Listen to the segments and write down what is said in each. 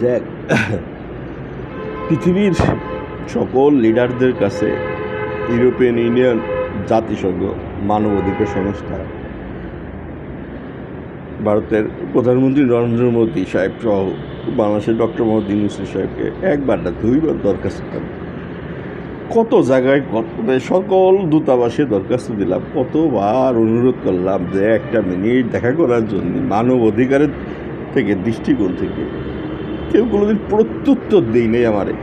দেখ, পৃথিবীর সকল লিডারদের কাছে ইউরোপিয়ান ইউনিয়ন, জাতিসংঘ, মানবাধিকার সংস্থা, ভারতের প্রধানমন্ত্রী নরেন্দ্র মোদী সাহেব সহ বাংলাদেশের ডক্টর মোহাম্মদ ইউনূস সাহেবকে একবার না দুইবার দরখাস্ত দিলাম। কত জায়গায় সকল দূতাবাসে দরখাস্ত দিলাম, কতবার অনুরোধ করলাম যে একটা মিনিট দেখা করার জন্য। মানব অধিকারের থেকে দৃষ্টিকোণ থেকে কেউ কোনোদিন প্রত্যুত্তর দেই নেই আমারে,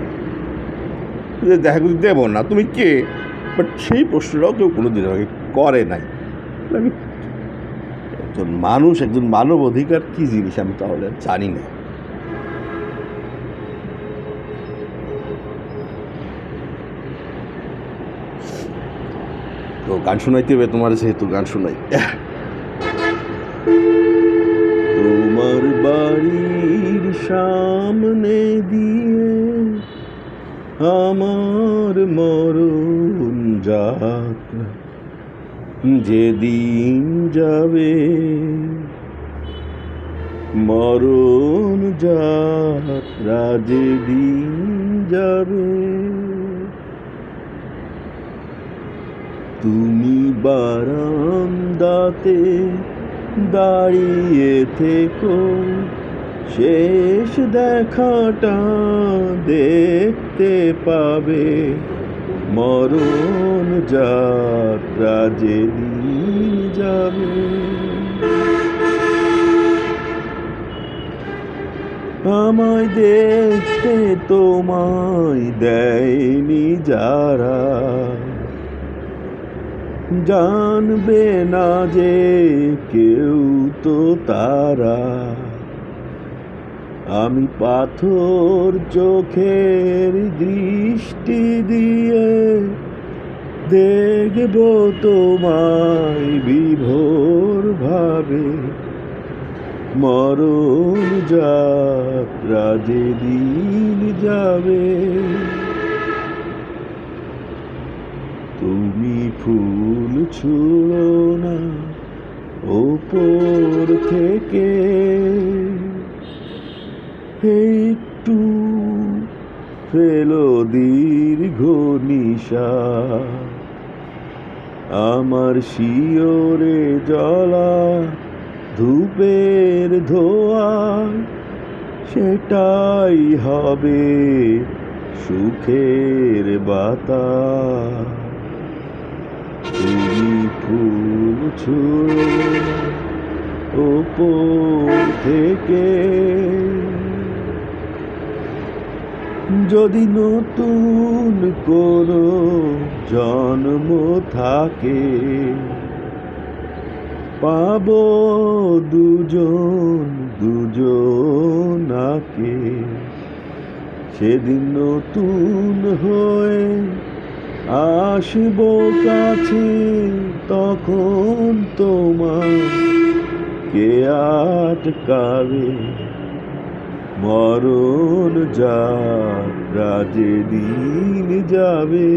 যে দেখা করতে দেবো না, তুমি কে? বাট সেই প্রশ্নটাও কেউ কোনোদিন আমাকে করে নাই। আমি একজন মানুষ, একজন মানব অধিকার কী জিনিস আমি তাহলে জানি না। তো গান শোনাইতে হবে তোমার, যেহেতু গান শোনাই। তোমার বাড়ির সামনে দিয়ে আমার মরণ যাত্রা যেদিন যাবে, মরণ যাত্রা যেদিন যাবে, তুমি বারান্দাতে দাঁড়িয়ে থেকো, শেষ দেখাটা দেখতে পাবে, মরণ যাত্রা যেদিন যাবে। আমায় দেখতে তোমায় দেয়নি যারা, জানবে না যে কেউ তো তারা। আমি পাথর চোখের দৃষ্টি দিয়ে দেখব তোমায় বিভোর ভাবে, মরণ যাত্রা যেদিন যাবে। তুমি ফুল ছুঁড়ো না ওপর থেকে, একটু ফেলো দীর্ঘ নিঃশ্বাস, আমার শিয়রে জ্বলা ধূপের ধোঁয়া, সেটাই হবে সুখের বাতাস। তুমি ফুল ছুঁড়ো ওপর থেকে, যদি নতুন কোনো জন্ম থাকে, পাবো দুজন দুজনাকে, সেদিন নতুন হয়ে আসবো কাছে, তখন তোমার কে আটকাবে, মরণ যাত্রা যেদিন যাবে।